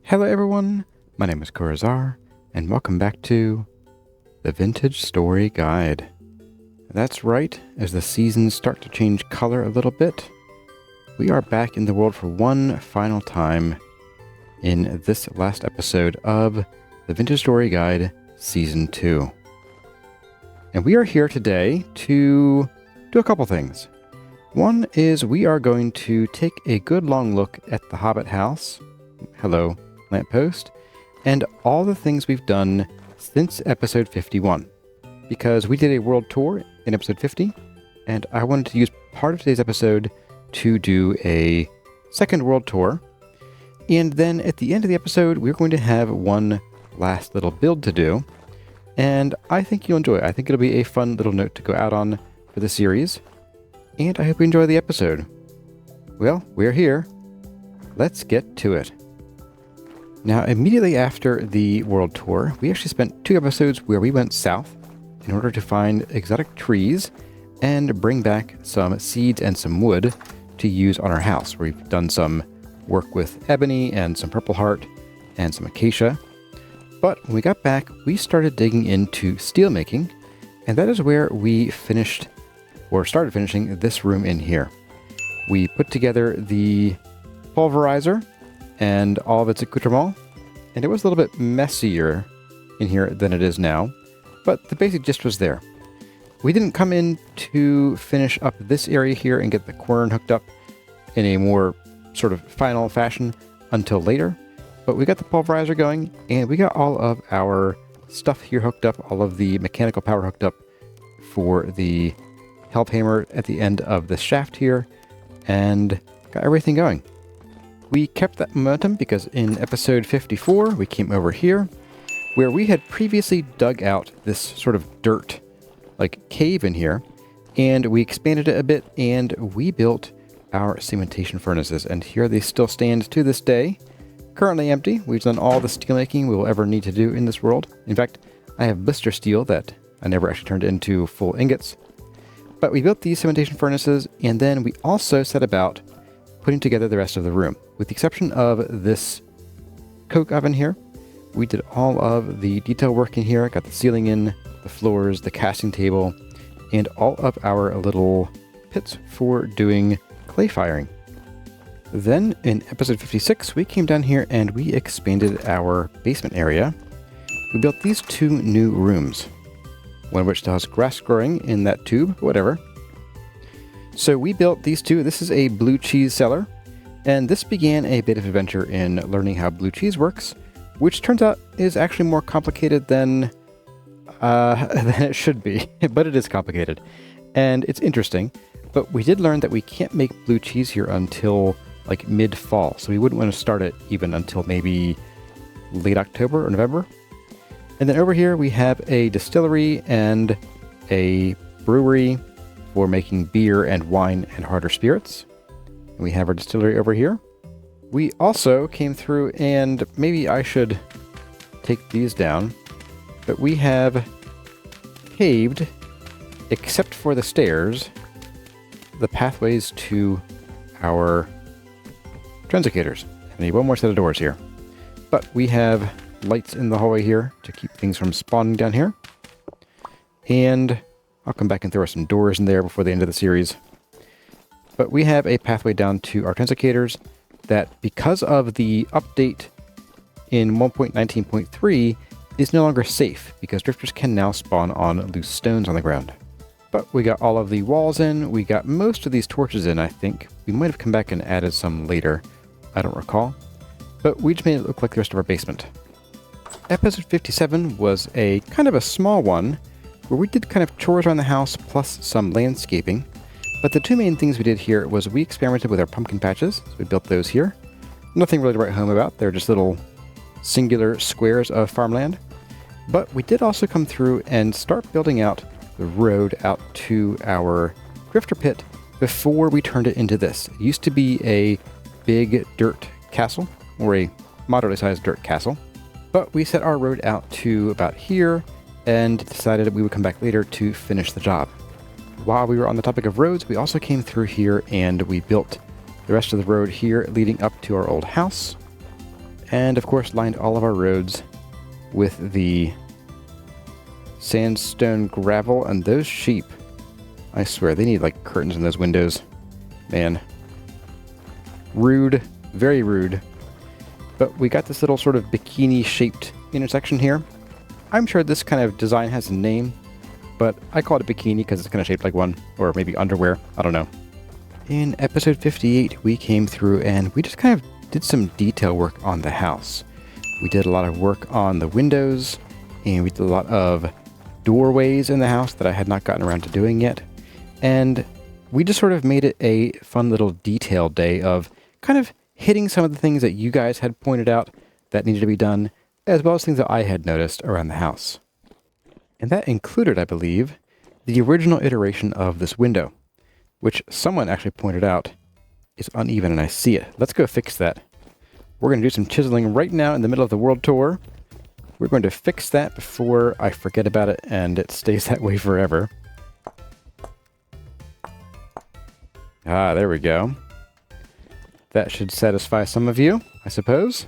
Hello everyone, my name is Corazar, and welcome back to the Vintage Story Guide. That's right, as the seasons start to change color a little bit, we are back in the world for one final time in this last episode of the Vintage Story Guide Season 2. And we are here today to do a couple things. One is we are going to take a good long look at the Hobbit house. Hello, lamppost, and all the things we've done since episode 51. Because we did a world tour in episode 50, and I wanted to use part of today's episode to do a second world tour. And then at the end of the episode, we're going to have one last little build to do. And I think you'll enjoy it. I think it'll be a fun little note to go out on for the series. And I hope you enjoy the episode. Well, we're here. Let's get to it. Now, immediately after the world tour, we actually spent 2 episodes where we went south in order to find exotic trees and bring back some seeds and some wood to use on our house. We've done some work with ebony and some purple heart and some acacia. But when we got back, we started digging into steel making, and that is where we started finishing this room in here. We put together the pulverizer and all of its accoutrement, and it was a little bit messier in here than it is now, but the basic gist was there. We didn't come in to finish up this area here and get the quern hooked up in a more sort of final fashion until later, but we got the pulverizer going, and we got all of our stuff here hooked up, all of the mechanical power hooked up for the help hammer at the end of the shaft here, and got everything going. We kept that momentum because in episode 54, we came over here where we had previously dug out this sort of dirt, like cave in here, and we expanded it a bit and we built our cementation furnaces, and here they still stand to this day. Currently empty. We've done all the steel making we will ever need to do in this world. In fact, I have blister steel that I never actually turned into full ingots. But we built these cementation furnaces, and then we also set about putting together the rest of the room. With the exception of this coke oven here, we did all of the detail work in here. Got the ceiling in, the floors, the casting table, and all of our little pits for doing clay firing. Then in episode 56, we came down here and we expanded our basement area. We built these 2 new rooms, one of which still has grass growing in that tube, whatever. So we built these 2. This is a blue cheese cellar, and this began a bit of adventure in learning how blue cheese works, which turns out is actually more complicated than it should be, but it is complicated, and it's interesting. But we did learn that we can't make blue cheese here until like mid-fall, so we wouldn't want to start it even until maybe late October or November. And then over here we have a distillery and a brewery for making beer and wine and harder spirits. And we have our distillery over here. We also came through, and maybe I should take these down, but we have paved, except for the stairs, the pathways to our transicators. I need one more set of doors here. But we have lights in the hallway here to keep things from spawning down here. And I'll come back and throw some doors in there before the end of the series. But we have a pathway down to our transicators that, because of the update in 1.19.3, is no longer safe because drifters can now spawn on loose stones on the ground. But we got all of the walls in. We got most of these torches in, I think. We might have come back and added some later. I don't recall. But we just made it look like the rest of our basement. Episode 57 was a kind of a small one, where we did kind of chores around the house plus some landscaping. But the 2 main things we did here was we experimented with our pumpkin patches. So we built those here. Nothing really to write home about. They're just little singular squares of farmland. But we did also come through and start building out the road out to our drifter pit before we turned it into this. It used to be a big dirt castle, or a moderately sized dirt castle. But we set our road out to about here and decided that we would come back later to finish the job. While we were on the topic of roads, we also came through here and we built the rest of the road here leading up to our old house. And of course lined all of our roads with the sandstone gravel. And those sheep, I swear, they need like curtains in those windows. Man. Rude. Very rude. But we got this little sort of bikini-shaped intersection here. I'm sure this kind of design has a name, but I call it a bikini because it's kind of shaped like one, or maybe underwear. I don't know. In episode 58, we came through and we just kind of did some detail work on the house. We did a lot of work on the windows, and we did a lot of doorways in the house that I had not gotten around to doing yet. And we just sort of made it a fun little detail day of kind of hitting some of the things that you guys had pointed out that needed to be done, as well as things that I had noticed around the house. And that included, I believe, the original iteration of this window, which someone actually pointed out is uneven, and I see it. Let's go fix that. We're going to do some chiseling right now in the middle of the world tour. We're going to fix that before I forget about it and it stays that way forever. Ah, there we go. That should satisfy some of you, I suppose.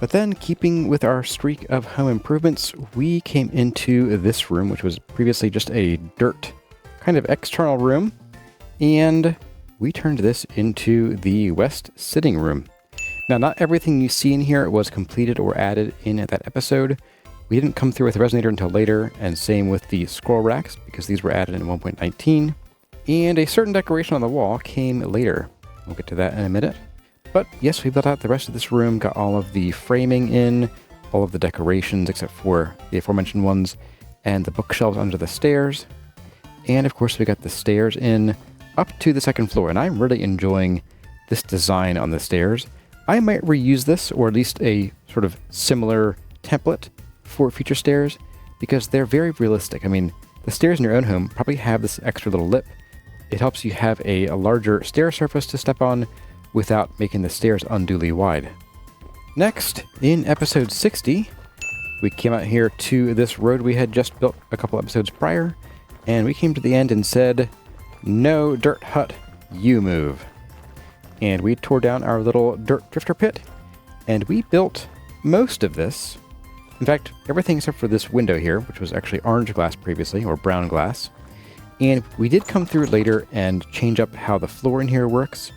But then, keeping with our streak of home improvements, we came into this room, which was previously just a dirt kind of external room, and we turned this into the west sitting room. Now, not everything you see in here was completed or added in that episode. We didn't come through with the resonator until later, and same with the scroll racks, because these were added in 1.19. And a certain decoration on the wall came later. We'll get to that in a minute. But yes, we built out the rest of this room, got all of the framing in, all of the decorations except for the aforementioned ones, and the bookshelves under the stairs. And of course we got the stairs in up to the second floor, and I'm really enjoying this design on the stairs. I might reuse this, or at least a sort of similar template for future stairs, because they're very realistic. I mean, the stairs in your own home probably have this extra little lip. It helps you have a larger stair surface to step on without making the stairs unduly wide. Next, in episode 60, we came out here to this road we had just built a couple episodes prior, and we came to the end and said, "No dirt hut, you move." And we tore down our little dirt drifter pit, and we built most of this. In fact, everything except for this window here, which was actually orange glass previously, or brown glass. And we did come through later and change up how the floor in here works,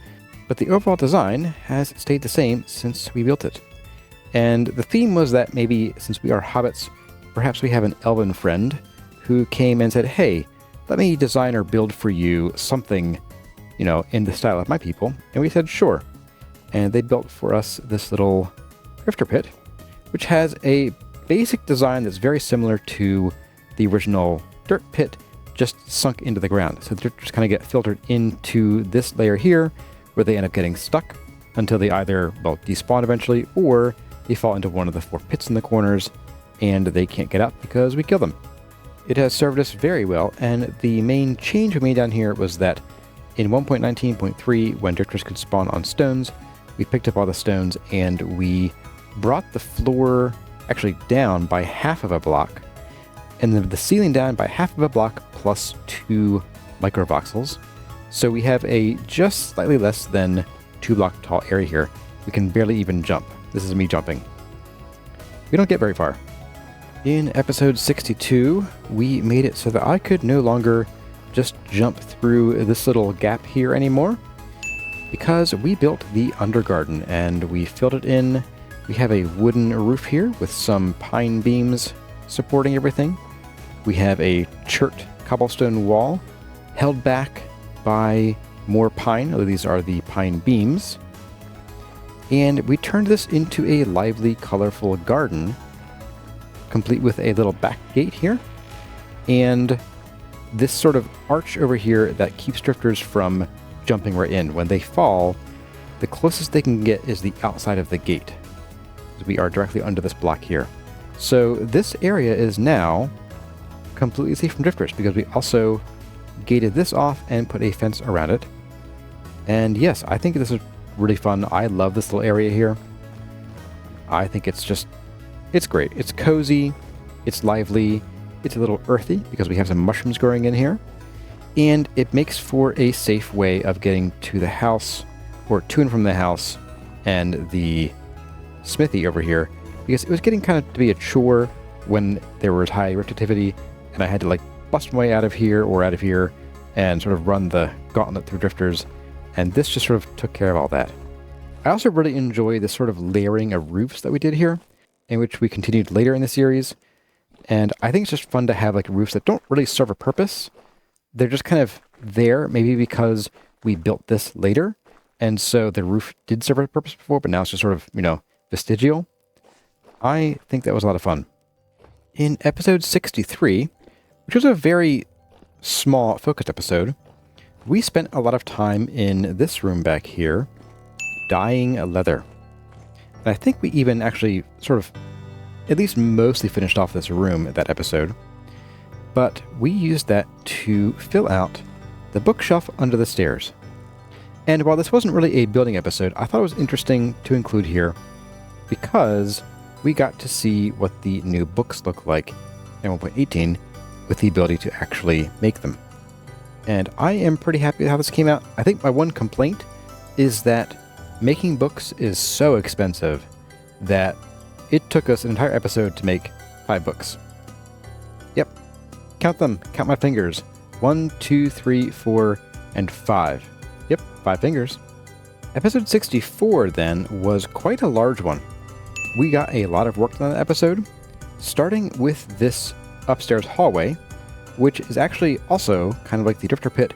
but the overall design has stayed the same since we built it. And the theme was that maybe, since we are hobbits, perhaps we have an elven friend who came and said, "Hey, let me design or build for you something, you know, in the style of my people." And we said, sure. And they built for us this little drifter pit, which has a basic design that's very similar to the original dirt pit, just sunk into the ground. So the dirt just kind of get filtered into this layer here, where they end up getting stuck until they either, well, despawn eventually, or they fall into one of the 4 pits in the corners, and they can't get out because we kill them. It has served us very well, and the main change we made down here was that in 1.19.3, when drifters could spawn on stones, we picked up all the stones and we brought the floor actually down by half of a block, and the ceiling down by half of a block plus 2 microvoxels. So we have a just slightly less than 2 block tall area here. We can barely even jump. This is me jumping. We don't get very far. In episode 62, we made it so that I could no longer just jump through this little gap here anymore, because we built the undergarden and we filled it in. We have a wooden roof here with some pine beams supporting everything. We have a chert cobblestone wall held back by more pine. Oh, these are the pine beams. And we turned this into a lively, colorful garden, complete with a little back gate here, and this sort of arch over here that keeps drifters from jumping right in. When they fall, the closest they can get is the outside of the gate. We are directly under this block here. So this area is now completely safe from drifters, because we also gated this off and put a fence around it. And yes, I think this is really fun. I love this little area here. I think it's great. It's cozy, it's lively, it's a little earthy because we have some mushrooms growing in here, and it makes for a safe way of getting to the house, or to and from the house, and the smithy over here, because it was getting kind of to be a chore when there was high rift activity, and I had to like bust my way out of here or out of here and sort of run the gauntlet through drifters, and this just sort of took care of all that. I also really enjoy the sort of layering of roofs that we did here, in which we continued later in the series, and I think it's just fun to have like roofs that don't really serve a purpose. They're just kind of there, maybe because we built this later, and so the roof did serve a purpose before, but now it's just sort of, vestigial. I think that was a lot of fun. In episode 63, which was a very small, focused episode, we spent a lot of time in this room back here, dyeing leather. And I think we even actually sort of, at least mostly finished off this room at that episode. But we used that to fill out the bookshelf under the stairs. And while this wasn't really a building episode, I thought it was interesting to include here because we got to see what the new books look like in 1.18 with the ability to actually make them. And I am pretty happy with how this came out. I think my one complaint is that making books is so expensive that it took us an entire episode to make 5 books. Yep. Count them. Count my fingers. 1, 2, 3, 4, and 5. Yep, 5 fingers. Episode 64, then, was quite a large one. We got a lot of work done on that episode, starting with this upstairs hallway, which is actually also kind of like the drifter pit,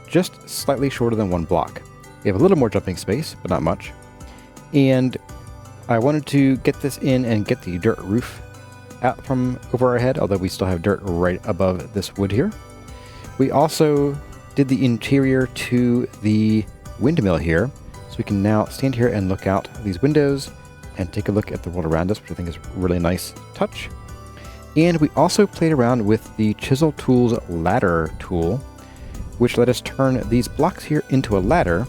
just slightly shorter than 1 block. We have a little more jumping space, but not much. And I wanted to get this in and get the dirt roof out from over our head, although we still have dirt right above this wood here. We also did the interior to the windmill here, so we can now stand here and look out these windows and take a look at the world around us, which I think is a really nice touch. And we also played around with the Chisel Tools ladder tool, which let us turn these blocks here into a ladder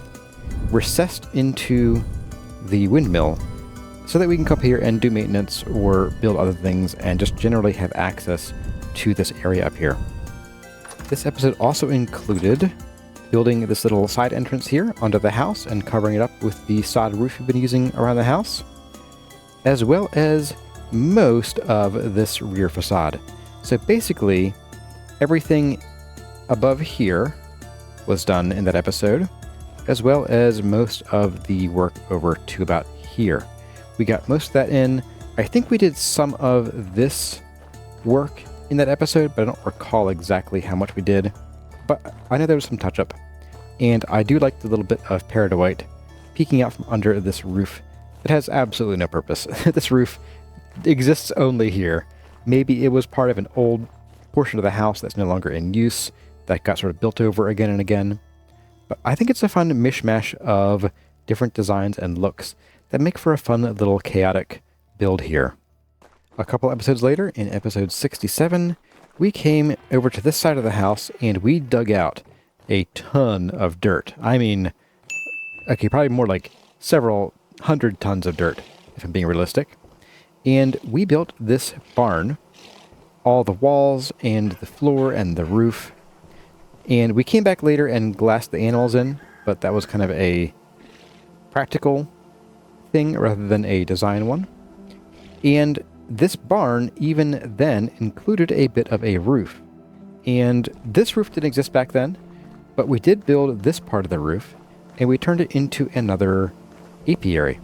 recessed into the windmill so that we can come up here and do maintenance or build other things and just generally have access to this area up here. This episode also included building this little side entrance here onto the house and covering it up with the sod roof we've been using around the house, as well as most of this rear facade. So basically, everything above here was done in that episode, as well as most of the work over to about here. We got most of that in. I think we did some of this work in that episode, but I don't recall exactly how much we did. But I know there was some touch-up. And I do like the little bit of peridotite peeking out from under this roof. It has absolutely no purpose. This roof exists only here. Maybe it was part of an old portion of the house that's no longer in use, that got sort of built over again and again. But I think it's a fun mishmash of different designs and looks that make for a fun little chaotic build here. A couple episodes later, in episode 67, we came over to this side of the house and we dug out a ton of dirt. I mean, okay, probably more like several hundred tons of dirt, if I'm being realistic. And we built this barn, all the walls and the floor and the roof. And we came back later and glassed the animals in, but that was kind of a practical thing rather than a design one. And this barn even then included a bit of a roof. And this roof didn't exist back then, but we did build this part of the roof, and we turned it into another apiary.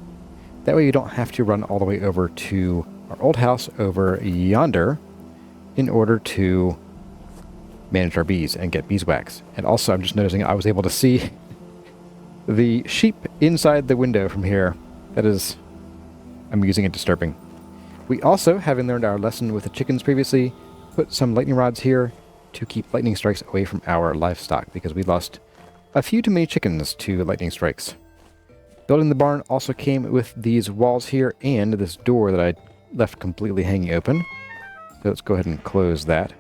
That way you don't have to run all the way over to our old house over yonder in order to manage our bees and get beeswax. And also, I'm just noticing I was able to see the sheep inside the window from here. That is amusing and disturbing. We also, having learned our lesson with the chickens previously, put some lightning rods here to keep lightning strikes away from our livestock, because we lost a few too many chickens to lightning strikes. Building the barn also came with these walls here and this door that I left completely hanging open. So let's go ahead and close that.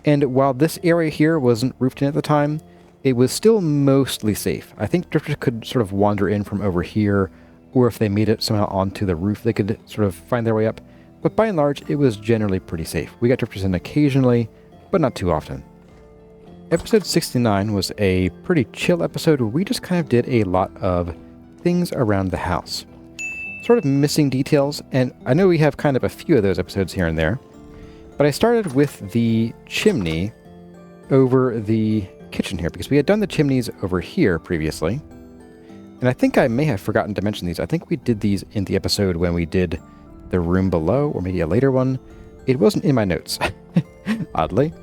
And while this area here wasn't roofed in at the time, it was still mostly safe. I think drifters could sort of wander in from over here, or if they made it somehow onto the roof, they could sort of find their way up. But by and large, it was generally pretty safe. We got drifters in occasionally, but not too often. Episode 69 was a pretty chill episode where we just kind of did a lot of things around the house. sort of missing details, and I know we have kind of a few of those episodes here and there, but I started with the chimney over the kitchen here, because we had done the chimneys over here previously, and I think I may have forgotten to mention these. I think we did these in the episode when we did the room below, or maybe a later one. It wasn't in my notes, oddly.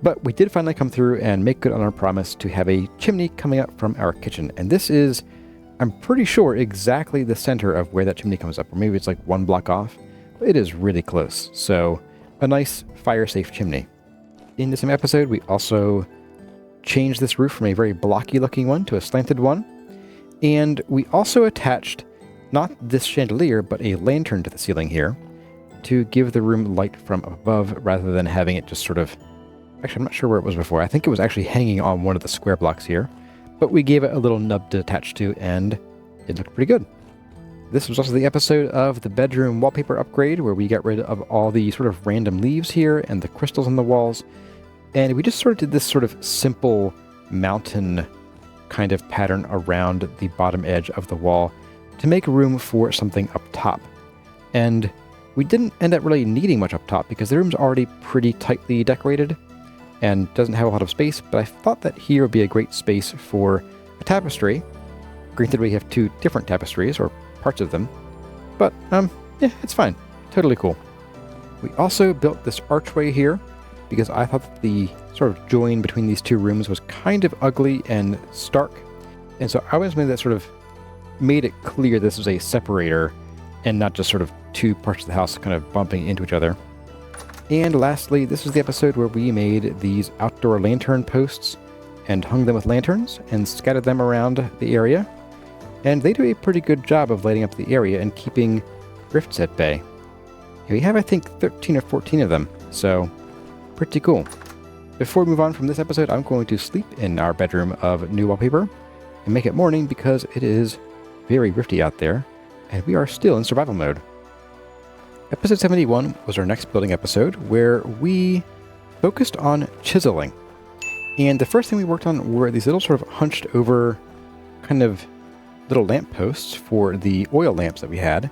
But we did finally come through and make good on our promise to have a chimney coming up from our kitchen. And this is, I'm pretty sure, exactly the center of where that chimney comes up. Or maybe it's like one block off. But it is really close. So, a nice fire-safe chimney. In the same episode, we also changed this roof from a very blocky-looking one to a slanted one. And we also attached, not this chandelier, but a lantern to the ceiling here to give the room light from above rather than having it just sort of... Actually, I'm not sure where it was before. I think it was actually hanging on one of the square blocks here. But we gave it a little nub to attach to, and it looked pretty good. This was also the episode of the bedroom wallpaper upgrade, where we got rid of all the sort of random leaves here and the crystals on the walls. And we just sort of did this sort of simple mountain kind of pattern around the bottom edge of the wall to make room for something up top. And we didn't end up really needing much up top because the room's already pretty tightly decorated and doesn't have a lot of space, but I thought that here would be a great space for a tapestry. Granted, we have two different tapestries, or parts of them, but yeah, it's fine. Totally cool. We also built this archway here because I thought that the sort of join between these two rooms was kind of ugly and stark, and so I always made that sort of made it clear this was a separator and not just sort of two parts of the house kind of bumping into each other. And lastly, this is the episode where we made these outdoor lantern posts and hung them with lanterns and scattered them around the area. And they do a pretty good job of lighting up the area and keeping rifts at bay. We have, I think, 13 or 14 of them, so pretty cool. Before we move on from this episode, I'm going to sleep in our bedroom of new wallpaper and make it morning because it is very rifty out there, and we are still in survival mode. Episode 71 was our next building episode, where we focused on chiseling. And the first thing we worked on were these little sort of hunched over kind of little lamp posts for the oil lamps that we had.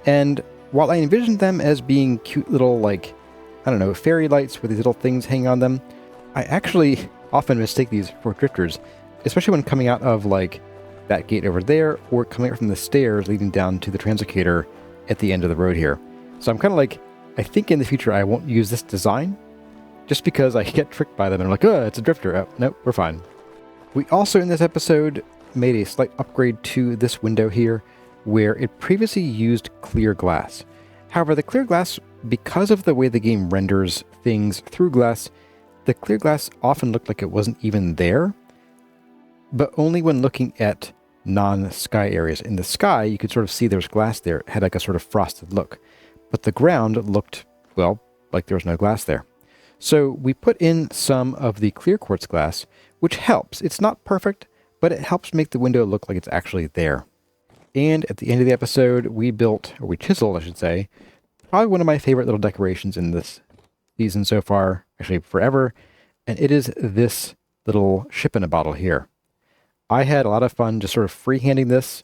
And while I envisioned them as being cute little, like, I don't know, fairy lights with these little things hanging on them, I actually often mistake these for drifters, especially when coming out of, like, that gate over there, or coming up from the stairs leading down to the translocator at the end of the road here. So I'm kind of like, I think in the future I won't use this design, just because I get tricked by them and I'm like, oh, it's a drifter. Oh, nope, we're fine. We also in this episode made a slight upgrade to this window here, where it previously used clear glass. However, the clear glass, because of the way the game renders things through glass, the clear glass often looked like it wasn't even there, but only when looking at non-sky areas. In the sky, you could sort of see there's glass there. It had like a sort of frosted look. But the ground looked, well, like there was no glass there. So we put in some of the clear quartz glass, which helps. It's not perfect, but it helps make the window look like it's actually there. And at the end of the episode, we built, or we chiseled, I should say, probably one of my favorite little decorations in this season so far, actually forever, and it is this little ship in a bottle here. I had a lot of fun just sort of freehanding this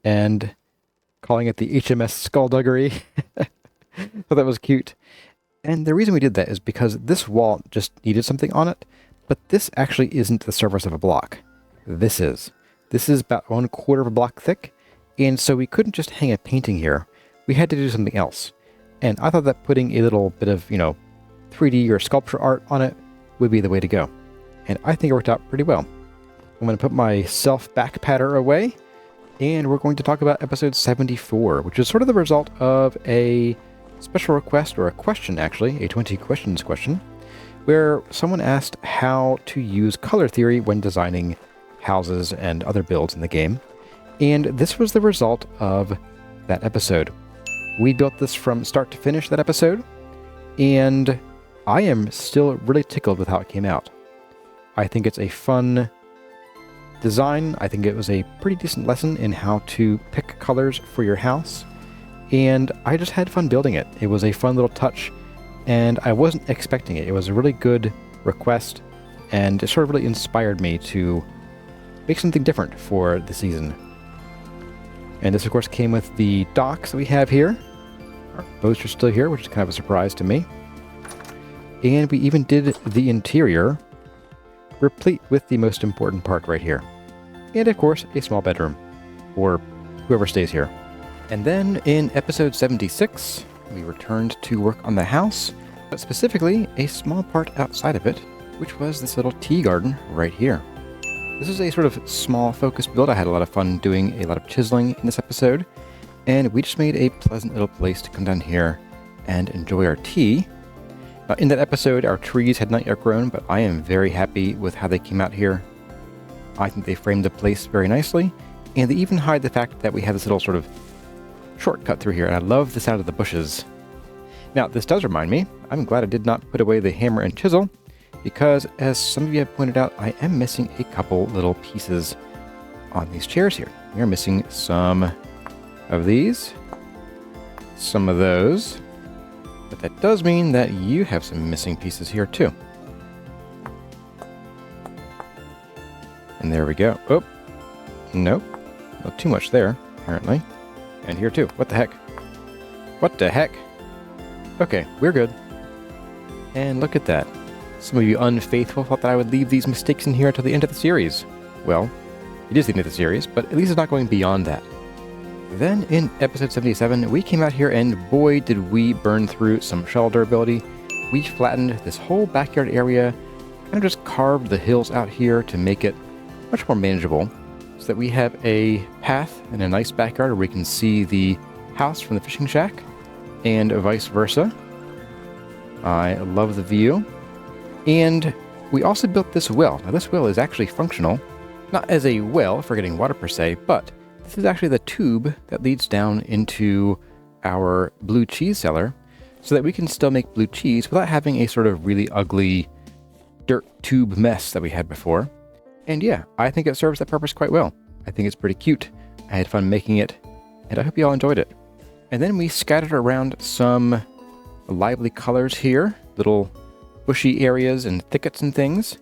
and calling it the HMS Skullduggery. So that was cute. And the reason we did that is because this wall just needed something on it, but this actually isn't the surface of a block. This is. This is about 1/4 of a block thick, and so we couldn't just hang a painting here. We had to do something else. And I thought that putting a little bit of, 3D or sculpture art on it would be the way to go. And I think it worked out pretty well. I'm going to put my self-back patter away, and we're going to talk about episode 74, which is sort of the result of a special request, or a question actually, a 20 questions question, where someone asked how to use color theory when designing houses and other builds in the game. And this was the result of that episode. We built this from start to finish, that episode, and I am still really tickled with how it came out. I think it's a fun design. I think it was a pretty decent lesson in how to pick colors for your house, and I just had fun building it. It was a fun little touch, and I wasn't expecting it. It was a really good request, and it sort of really inspired me to make something different for the season. And this, of course, came with the docks that we have here. Our boats are still here, which is kind of a surprise to me. And we even did the interior, replete with the most important part right here. And, of course, a small bedroom for whoever stays here. And then in episode 76, we returned to work on the house, but specifically a small part outside of it, which was this little tea garden right here. This is a sort of small focused build. I had a lot of fun doing a lot of chiseling in this episode, and we just made a pleasant little place to come down here and enjoy our tea. Now, in that episode, our trees had not yet grown, but I am very happy with how they came out here. I think they framed the place very nicely, and they even hide the fact that we have this little sort of shortcut through here, and I love the sound of the bushes. Now, this does remind me, I'm glad I did not put away the hammer and chisel, because as some of you have pointed out, I am missing a couple little pieces on these chairs here. We are missing some of these, some of those, but that does mean that you have some missing pieces here too. And there we go. Oh, nope, not too much there, apparently. And here too. What the heck? What the heck? Okay, we're good. And look at that. Some of you unfaithful thought that I would leave these mistakes in here until the end of the series. Well, it is the end of the series, but at least it's not going beyond that. Then in episode 77, we came out here and boy did we burn through some shell durability. We flattened this whole backyard area, kind of just carved the hills out here to make it much more manageable, so that we have a path and a nice backyard where we can see the house from the fishing shack, and vice versa. I love the view. And we also built this well. Now this well is actually functional, not as a well for getting water per se, but this is actually the tube that leads down into our blue cheese cellar, so that we can still make blue cheese without having a sort of really ugly dirt tube mess that we had before. And yeah, I think it serves that purpose quite well. I think it's pretty cute. I had fun making it, and I hope you all enjoyed it. And then we scattered around some lively colors here, little bushy areas and thickets and things,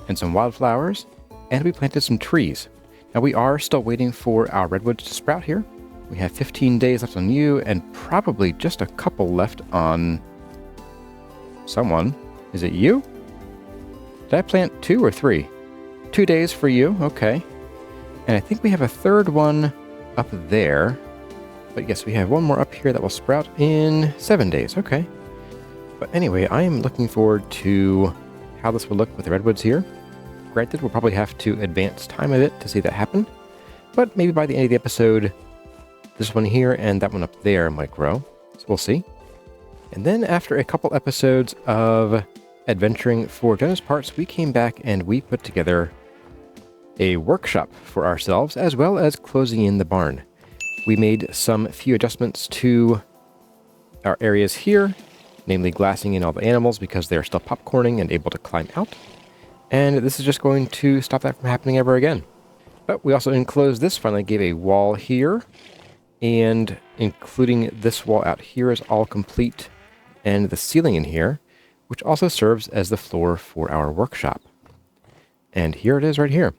and some wildflowers, and we planted some trees. Now we are still waiting for our redwoods to sprout here. We have 15 days left on you, and probably just a couple left on someone. Is it you? Did I plant 2 or 3? 2 days for you, okay. And I think we have a third one up there. But yes, we have one more up here that will sprout in 7 days, okay. But anyway, I am looking forward to how this will look with the redwoods here. Granted, we'll probably have to advance time a bit to see that happen. But maybe by the end of the episode, this one here and that one up there might grow. So we'll see. And then after a couple episodes of adventuring for Jonah's parts, we came back and we put together a workshop for ourselves, as well as closing in the barn. We made some few adjustments to our areas here, namely glassing in all the animals because they're still popcorning and able to climb out. And this is just going to stop that from happening ever again. But we also enclosed this, finally gave a wall here, and including this wall out here is all complete, and the ceiling in here, which also serves as the floor for our workshop. And here it is right here.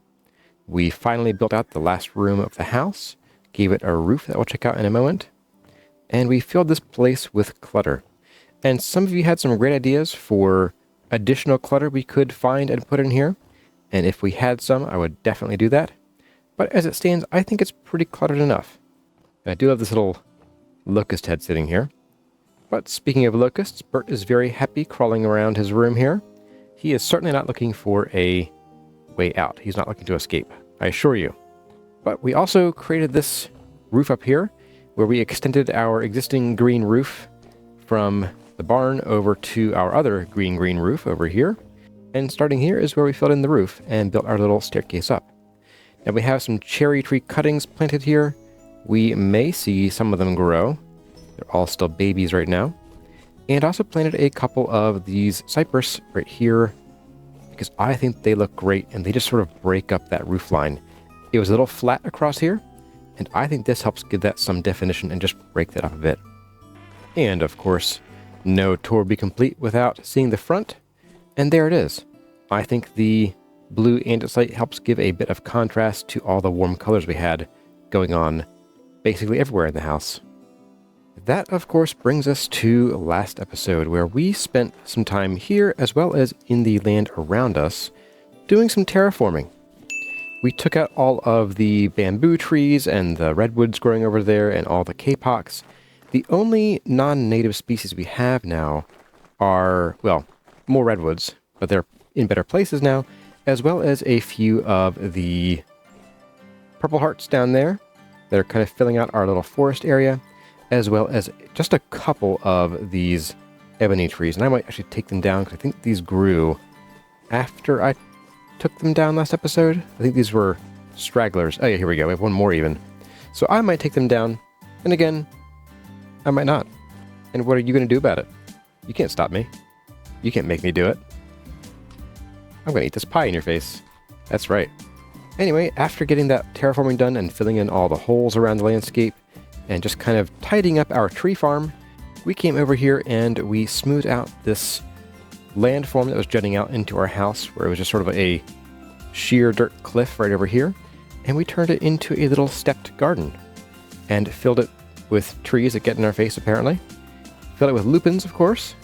We finally built out the last room of the house, gave it a roof that we'll check out in a moment, and we filled this place with clutter. And some of you had some great ideas for additional clutter we could find and put in here, and if we had some, I would definitely do that. But as it stands, I think it's pretty cluttered enough. And I do love this little locust head sitting here. But speaking of locusts, Bert is very happy crawling around his room here. He is certainly not looking for a way out. He's not looking to escape, I assure you. But we also created this roof up here, where we extended our existing green roof from the barn over to our other green roof over here. And starting here is where we filled in the roof and built our little staircase up. Now we have some cherry tree cuttings planted here. We may see some of them grow. They're all still babies right now. And also planted a couple of these cypress right here, because I think they look great and they just sort of break up that roof line. It was a little flat across here, and I think this helps give that some definition and just break that up a bit. And of course, no tour would be complete without seeing the front, and there it is. I think the blue andesite helps give a bit of contrast to all the warm colors we had going on basically everywhere in the house. That, of course, brings us to last episode, where we spent some time here as well as in the land around us doing some terraforming. We took out all of the bamboo trees and the redwoods growing over there and all the capocs. The only non-native species we have now are, well, more redwoods, but they're in better places now, as well as a few of the purple hearts down there that are kind of filling out our little forest area, as well as just a couple of these ebony trees. And I might actually take them down because I think these grew after I took them down last episode. I think these were stragglers. Oh yeah, here we go. We have one more even. So I might take them down. And again, I might not. And what are you going to do about it? You can't stop me. You can't make me do it. I'm going to eat this pie in your face. That's right. Anyway, after getting that terraforming done and filling in all the holes around the landscape and just kind of tidying up our tree farm, we came over here and we smoothed out this landform that was jutting out into our house, where it was just sort of a sheer dirt cliff right over here, and we turned it into a little stepped garden and filled it with trees that get in our face, apparently. Filled it with lupins, of course,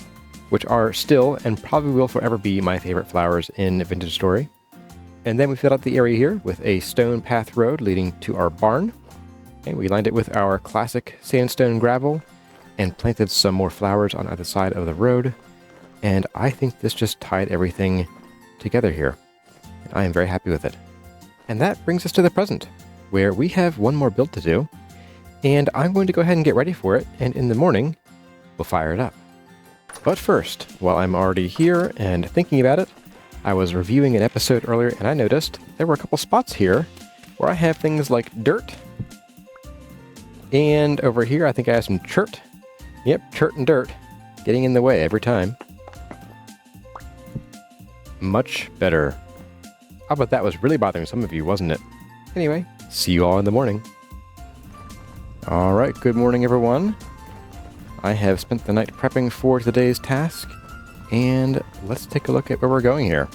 which are still and probably will forever be my favorite flowers in Vintage Story. And then we filled out the area here with a stone path road leading to our barn, and we lined it with our classic sandstone gravel and planted some more flowers on either side of the road. And I think this just tied everything together here. And I am very happy with it. And that brings us to the present, where we have one more build to do. And I'm going to go ahead and get ready for it. And in the morning, we'll fire it up. But first, while I'm already here and thinking about it, I was reviewing an episode earlier and I noticed there were a couple spots here where I have things like dirt. And over here, I think I have some chert. Yep, chert and dirt getting in the way every time. Much better. I bet that was really bothering some of you, wasn't it? Anyway, see you all in the morning. Alright, good morning everyone. I have spent the night prepping for today's task, and let's take a look at where we're going here.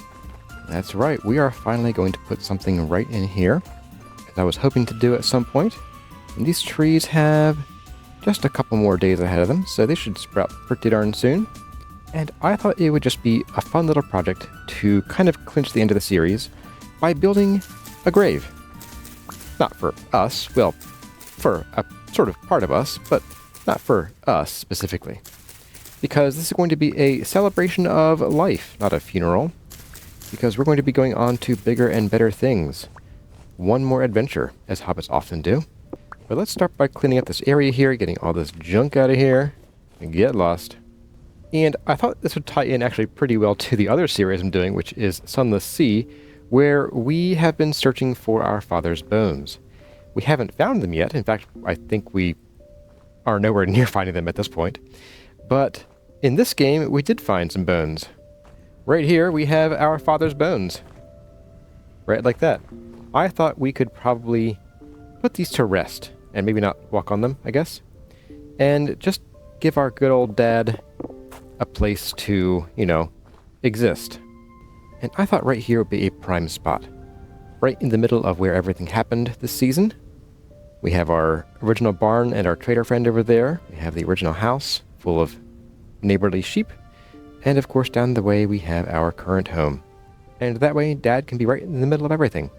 That's right, we are finally going to put something right in here, as I was hoping to do at some point. And these trees have just a couple more days ahead of them, so they should sprout pretty darn soon. And I thought it would just be a fun little project to kind of clinch the end of the series by building a grave. Not for us, well, for a sort of part of us, but not for us specifically. Because this is going to be a celebration of life, not a funeral. Because we're going to be going on to bigger and better things. One more adventure, as hobbits often do. But let's start by cleaning up this area here, getting all this junk out of here, and get lost. And I thought this would tie in actually pretty well to the other series I'm doing, which is Sunless Sea, where we have been searching for our father's bones. We haven't found them yet. In fact, I think we are nowhere near finding them at this point. But in this game, we did find some bones. Right here, we have our father's bones. Right like that. I thought we could probably put these to rest, and maybe not walk on them, I guess. And just give our good old dad a place to, exist. And I thought right here would be a prime spot. Right in the middle of where everything happened this season. We have our original barn and our trader friend over there. We have the original house full of neighborly sheep. And of course down the way we have our current home. And that way Dad can be right in the middle of everything.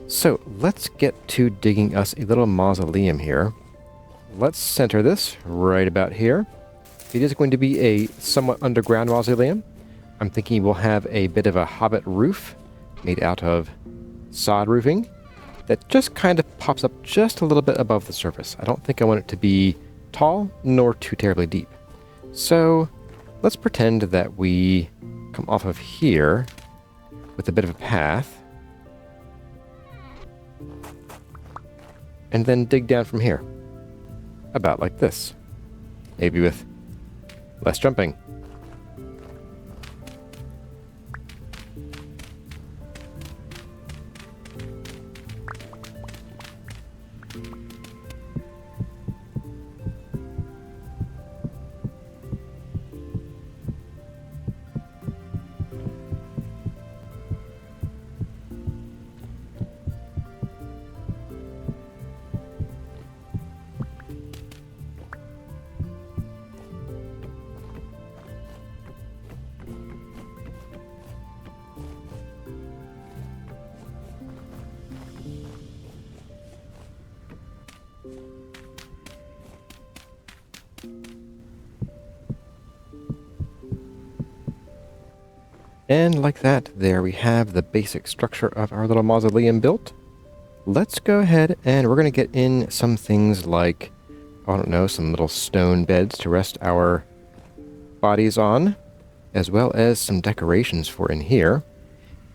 So let's get to digging us a little mausoleum here. Let's center this right about here. It is going to be a somewhat underground mausoleum. I'm thinking we'll have a bit of a Hobbit roof made out of sod roofing that just kind of pops up just a little bit above the surface. I don't think I want it to be tall nor too terribly deep. So let's pretend that we come off of here with a bit of a path and then dig down from here. About like this. Maybe with less jumping. And like that, there we have the basic structure of our little mausoleum built. Let's go ahead and we're going to get in some things like, I don't know, some little stone beds to rest our bodies on, as well as some decorations for in here.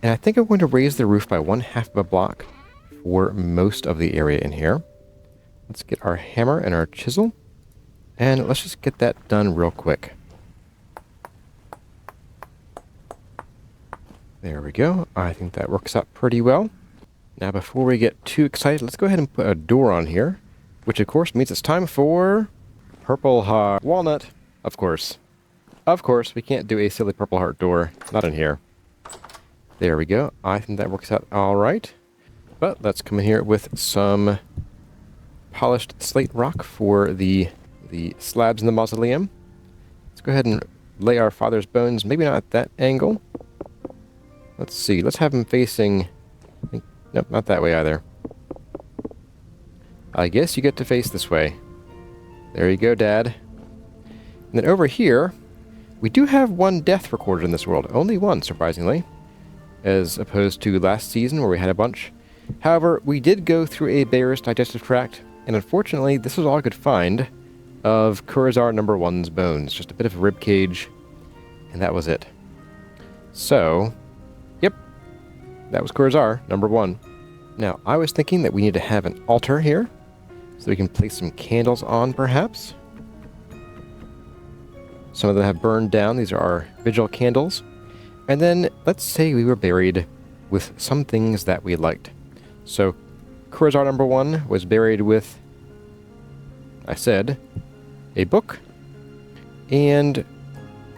And I think I'm going to raise the roof by 1/2 of a block for most of the area in here. Let's get our hammer and our chisel, and let's just get that done real quick. There we go. I think that works out pretty well. Now, before we get too excited, let's go ahead and put a door on here, which of course means it's time for purple heart walnut. Of course. Of course, we can't do a silly purple heart door. Not in here. There we go. I think that works out all right. But let's come in here with some polished slate rock for the slabs in the mausoleum. Let's go ahead and lay our father's bones, maybe not at that angle. Let's see. Let's have him facing... Nope, not that way either. I guess you get to face this way. There you go, Dad. And then over here, we do have one death recorded in this world. Only one, surprisingly. As opposed to last season where we had a bunch. However, we did go through a bear's digestive tract, and unfortunately, this was all I could find of Kurazar number 1's bones. Just a bit of a rib cage, and that was it. So... that was Kurazar, number 1. Now, I was thinking that we need to have an altar here, so we can place some candles on, perhaps. Some of them have burned down. These are our vigil candles. And then, let's say we were buried with some things that we liked. So, Kurazar number 1 was buried with, I said, a book. And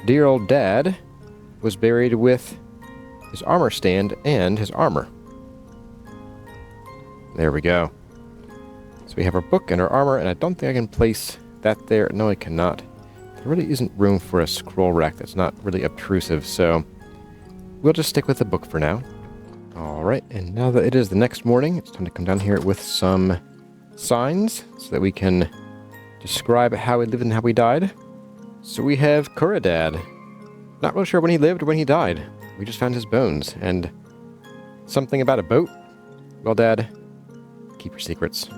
dear old Dad was buried with his armor stand and his armor. There we go. So we have our book and our armor, and I don't think I can place that there. No, I cannot. There really isn't room for a scroll rack that's not really obtrusive, so we'll just stick with the book for now. Alright, and now that it is the next morning, it's time to come down here with some signs so that we can describe how we lived and how we died. So we have Kuradad. Not really sure when he lived or when he died. We just found his bones, and something about a boat. Well, Dad, keep your secrets.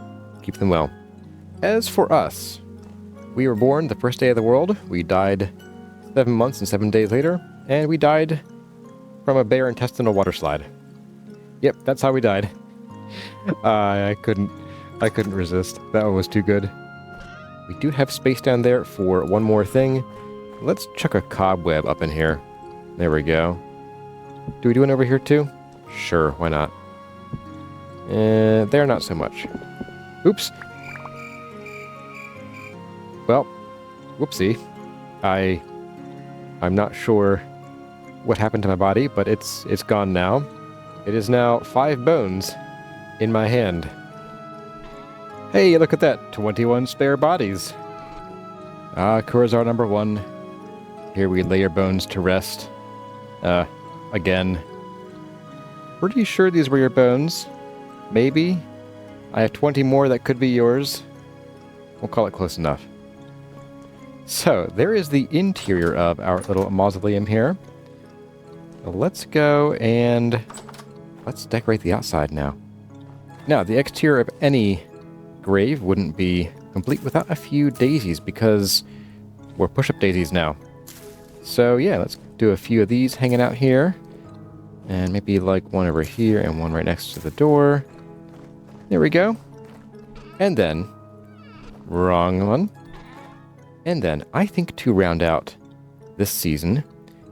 Keep them well. As for us, we were born the first day of the world. We died 7 months and 7 days later, and we died from a bare intestinal water slide. Yep, that's how we died. I couldn't resist. That one was too good. We do have space down there for one more thing. Let's chuck a cobweb up in here. There we go. Do we do one over here too? Sure, why not? There, not so much. Oops. Well, whoopsie. I'm not sure what happened to my body, but it's gone now. It is now 5 bones in my hand. Hey, look at that. 21 spare bodies. Kurazar number 1. Here we lay your bones to rest. Again. Pretty sure these were your bones. Maybe. I have 20 more that could be yours. We'll call it close enough. So, there is the interior of our little mausoleum here. Let's go and let's decorate the outside now. Now, the exterior of any grave wouldn't be complete without a few daisies because we're push-up daisies now. So yeah, let's do a few of these hanging out here. And maybe like one over here and one right next to the door. There we go. And then, wrong one. And then, I think to round out this season,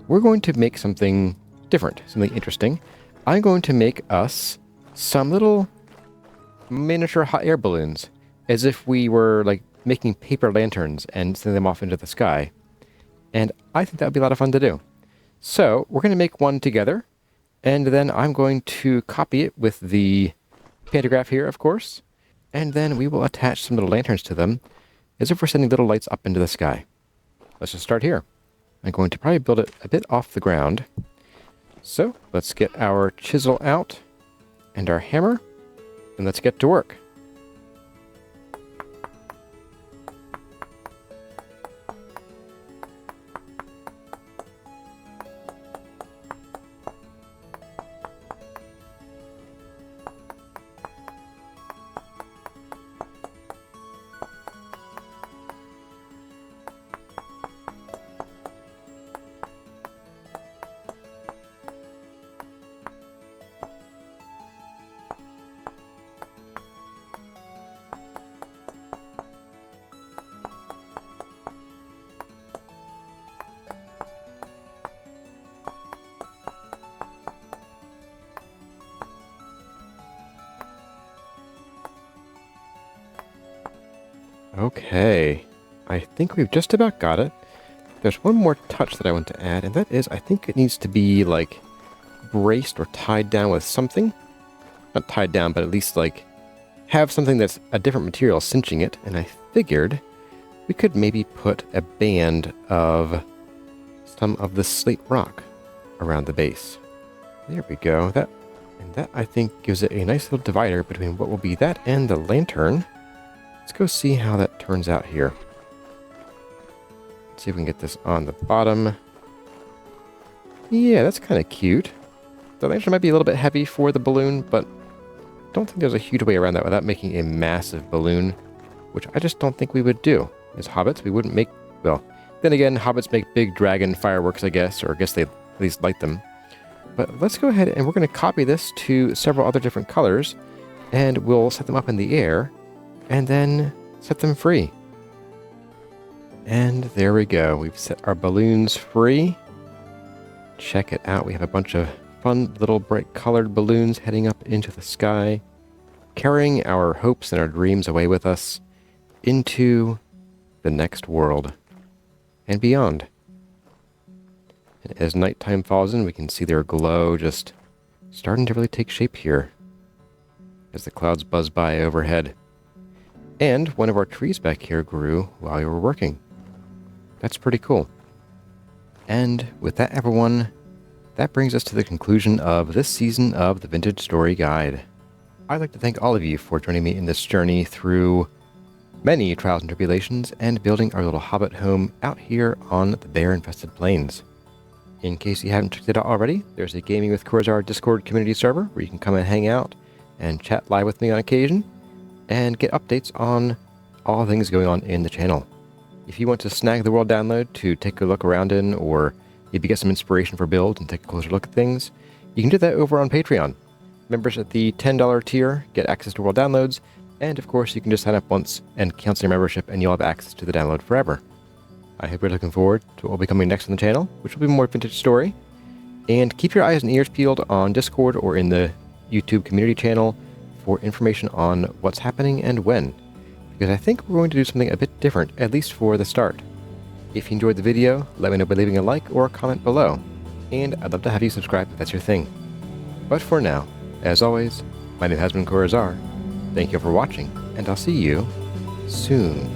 we're going to make something different, something interesting. I'm going to make us some little miniature hot air balloons, as if we were like making paper lanterns and sending them off into the sky. And I think that would be a lot of fun to do. So, we're going to make one together, and then I'm going to copy it with the pantograph here, of course, and then we will attach some little lanterns to them, as if we're sending little lights up into the sky. Let's just start here. I'm going to probably build it a bit off the ground. So, let's get our chisel out, and our hammer, and let's get to work. Okay, I think we've just about got it. There's one more touch that I want to add, and that is I think it needs to be, like, braced or tied down with something. Not tied down, but at least, like, have something that's a different material cinching it, and I figured we could maybe put a band of some of the slate rock around the base. There we go. That I think gives it a nice little divider between what will be that and the lantern. Let's go see how that turns out here. Let's see if we can get this on the bottom. Yeah, that's kind of cute. The lantern might be a little bit heavy for the balloon, but I don't think there's a huge way around that without making a massive balloon, which I just don't think we would do. As hobbits, we wouldn't make... Well, then again, hobbits make big dragon fireworks, I guess, or I guess they at least light them. But let's go ahead and we're going to copy this to several other different colors, and we'll set them up in the air, and then set them free. And there we go. We've set our balloons free. Check it out. We have a bunch of fun little bright colored balloons heading up into the sky, carrying our hopes and our dreams away with us into the next world and beyond. And as nighttime falls in, we can see their glow just starting to really take shape here as the clouds buzz by overhead. And one of our trees back here grew while we were working. That's pretty cool. And with that, everyone, that brings us to the conclusion of this season of the Vintage Story Guide. I'd like to thank all of you for joining me in this journey through many trials and tribulations and building our little hobbit home out here on the bear-infested plains. In case you haven't checked it out already, there's a Gaming with Corazar Discord community server where you can come and hang out and chat live with me on occasion and get updates on all things going on in the channel. If you want to snag the world download to take a look around in, or maybe get some inspiration for build and take a closer look at things, you can do that over on Patreon. Members at the $10 tier get access to world downloads, and of course you can just sign up once and cancel your membership and you'll have access to the download forever. I hope you're looking forward to what will be coming next on the channel, which will be more Vintage Story. And keep your eyes and ears peeled on Discord or in the YouTube community channel for information on what's happening and when, because I think we're going to do something a bit different, at least for the start. If you enjoyed the video, let me know by leaving a like or a comment below, and I'd love to have you subscribe if that's your thing. But for now, as always, my name has been Corazar. Thank you for watching, and I'll see you soon.